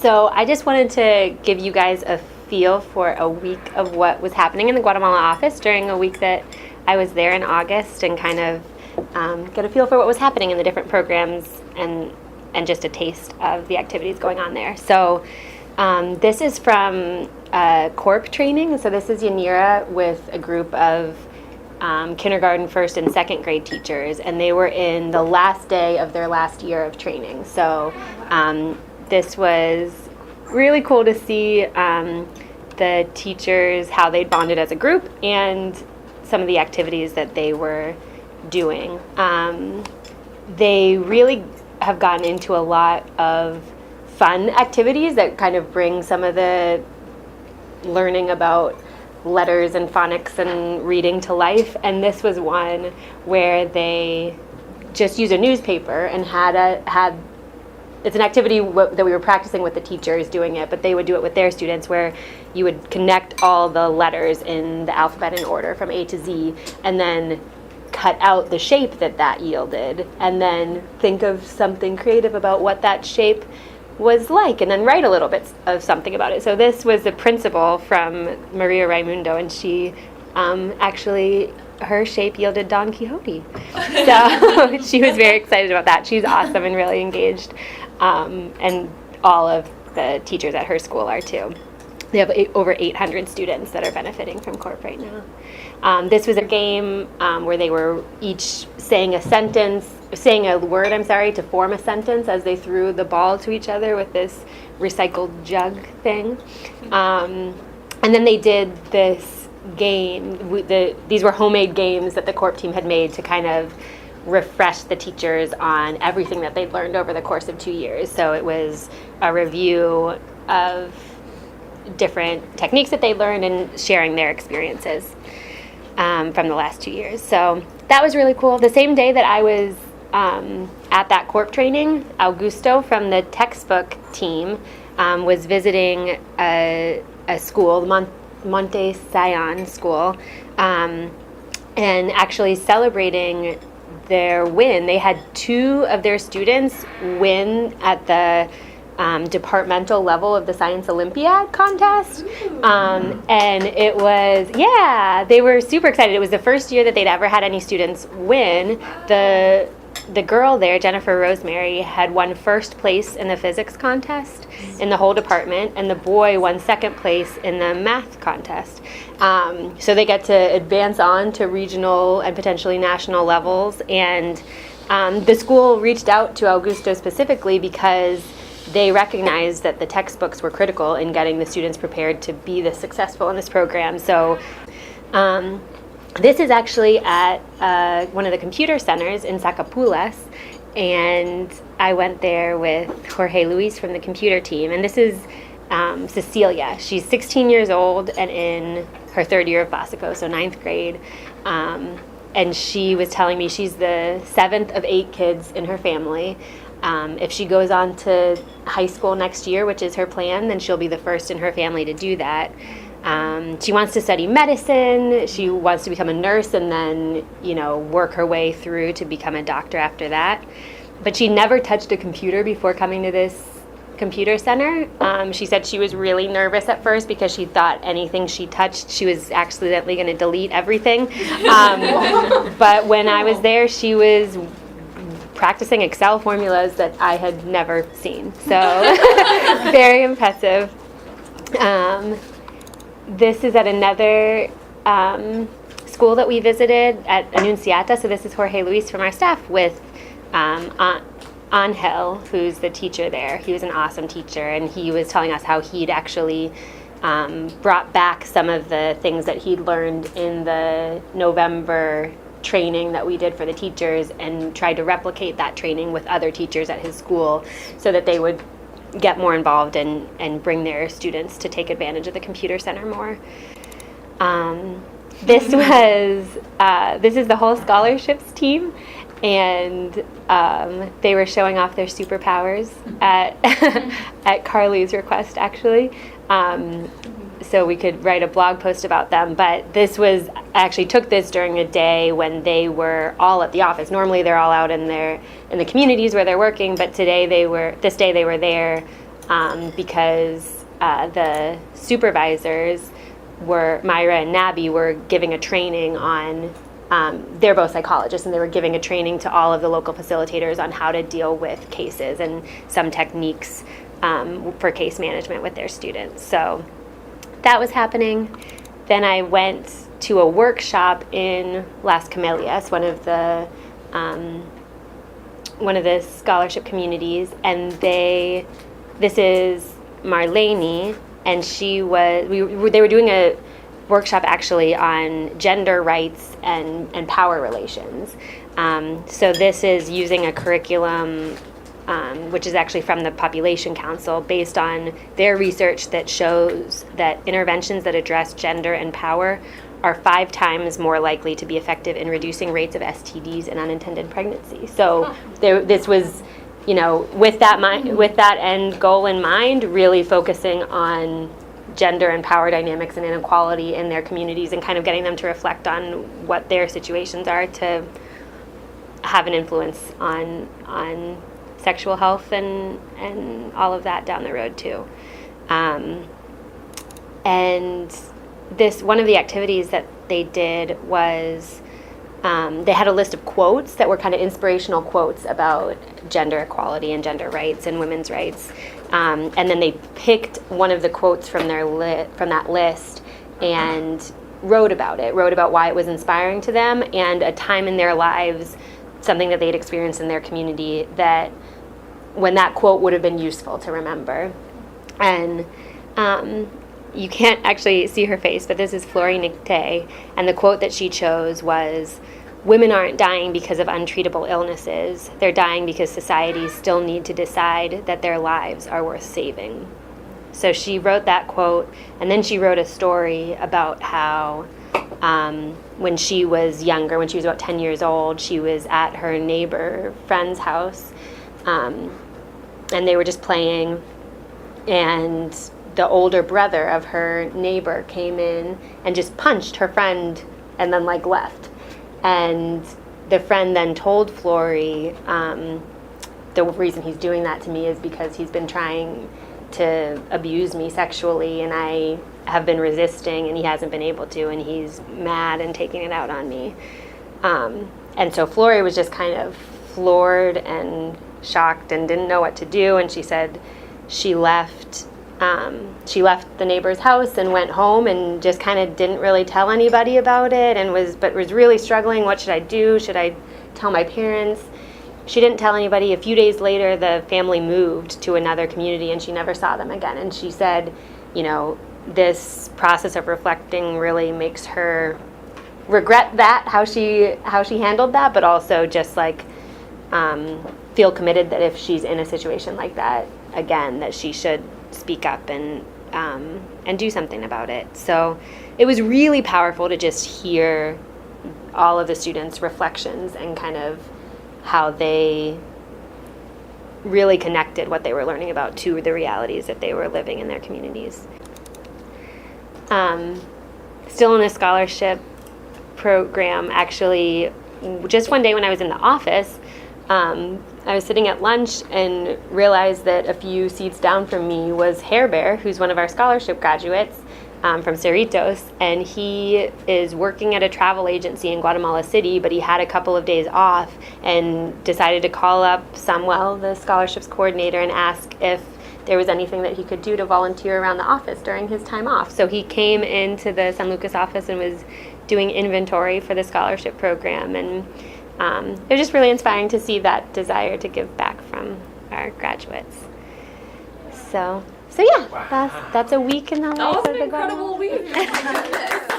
So I just wanted to give you guys a feel for a week of what was happening in the Guatemala office during a week that I was there in August, and kind of get a feel for what was happening in the different programs and just a taste of the activities going on there. So this is from CORP training. So this is Yanira with a group of kindergarten, first, and second grade teachers, and they were in the last day of their last year of training. So this was really cool to see the teachers, how they bonded as a group, and some of the activities that they were doing. They really have gotten into a lot of fun activities that kind of bring some of the learning about letters and phonics and reading to life, and this was one where they just use a newspaper and had it's an activity that we were practicing with the teachers doing it, but they would do it with their students, where you would connect all the letters in the alphabet in order from A to Z, and then cut out the shape that yielded, and then think of something creative about what that shape was like, and then write a little bit of something about it. So this was the principal from Maria Raimundo, and she actually, her shape yielded Don Quixote. So she was very excited about that. She's awesome and really engaged. And all of the teachers at her school are too. They have over 800 students that are benefiting from CORP right now. This was a game where they were each saying a word to form a sentence as they threw the ball to each other with this recycled jug thing. And then they did this game. These were homemade games that the CORP team had made to kind of refresh the teachers on everything that they'd learned over the course of 2 years. So it was a review of different techniques that they learned and sharing their experiences from the last 2 years. So that was really cool. The same day that I was at that CORP training, Augusto from the textbook team was visiting a school, Monte Sion School, and actually celebrating their win. They had 2 of their students win at the departmental level of the Science Olympiad contest. And it was, they were super excited. It was the first year that they'd ever had any students win. The girl there, Jennifer Rosemary, had won first place in the physics contest in the whole department, and the boy won second place in the math contest. So they get to advance on to regional and potentially national levels, and the school reached out to Augusto specifically because they recognized that the textbooks were critical in getting the students prepared to be this successful in this program. So this is actually at one of the computer centers in Zacapulas, and I went there with Jorge Luis from the computer team, and this is Cecilia. She's 16 years old and in her 3rd year of Básico, so 9th grade, and she was telling me she's the 7th of 8 kids in her family. If she goes on to high school next year, which is her plan, then she'll be the first in her family to do that. She wants to study medicine. She wants to become a nurse and then, work her way through to become a doctor after that. But she never touched a computer before coming to this computer center. She said she was really nervous at first because she thought anything she touched, she was accidentally going to delete everything. But when I was there, she was practicing Excel formulas that I had never seen. So very impressive. This is at another school that we visited at Annunciata. So this is Jorge Luis from our staff with Angel, who's the teacher there. He was an awesome teacher, and he was telling us how he'd actually brought back some of the things that he'd learned in the November training that we did for the teachers, and tried to replicate that training with other teachers at his school so that they would get more involved and bring their students to take advantage of the computer center more. This is the whole scholarships team, and they were showing off their superpowers at Carly's request, actually. So we could write a blog post about them, but I actually took this during a day when they were all at the office. Normally they're all out in the communities where they're working, but this day they were there because the supervisors Myra and Nabby were giving a training on, they're both psychologists, and they were giving a training to all of the local facilitators on how to deal with cases and some techniques for case management with their students. So that was happening. Then I went to a workshop in Las Camillus, one of the scholarship communities, and this is Marlene, and they were doing a workshop actually on gender rights and power relations. So this is using a curriculum which is actually from the Population Council, based on their research that shows that interventions that address gender and power are 5 times more likely to be effective in reducing rates of STDs and unintended pregnancy. So this was, with that end goal in mind, really focusing on gender and power dynamics and inequality in their communities, and kind of getting them to reflect on what their situations are to have an influence on sexual health and all of that down the road too. And one of the activities that they did was they had a list of quotes that were kind of inspirational quotes about gender equality and gender rights and women's rights. And then they picked one of the quotes from that list and wrote about why it was inspiring to them, and a time in their lives, something that they'd experienced in their community, that when that quote would have been useful to remember. And you can't actually see her face, but this is Flori Nicte, and the quote that she chose was, "Women aren't dying because of untreatable illnesses. They're dying because societies still need to decide that their lives are worth saving." So she wrote that quote, and then she wrote a story about how when she was younger, when she was about 10 years old, she was at her neighbor friend's house, and they were just playing, and the older brother of her neighbor came in and just punched her friend and then left. And the friend then told Flori, the reason he's doing that to me is because he's been trying to abuse me sexually, and I have been resisting, and he hasn't been able to, and he's mad and taking it out on me. And so Flori was just kind of floored and shocked and didn't know what to do, and she said she left the neighbor's house and went home and just kind of didn't really tell anybody about it, and was really struggling. What should I do? Should I tell my parents? She didn't tell anybody. A few days later, the family moved to another community, and she never saw them again. And she said, this process of reflecting really makes her regret that, how she handled that, but also just feel committed that if she's in a situation like that again, that she should speak up and do something about it. So it was really powerful to just hear all of the students' reflections and kind of how they really connected what they were learning about to the realities that they were living in their communities. Still in a scholarship program, actually, just one day when I was in the office, I was sitting at lunch and realized that a few seats down from me was Hair Bear, who's one of our scholarship graduates from Cerritos, and he is working at a travel agency in Guatemala City, but he had a couple of days off and decided to call up Samuel, the scholarships coordinator, and ask if there was anything that he could do to volunteer around the office during his time off. So he came into the San Lucas office and was doing inventory for the scholarship program, and it was just really inspiring to see that desire to give back from our graduates. So yeah, wow. That's a week in the life of the Guatemala. That was an incredible week.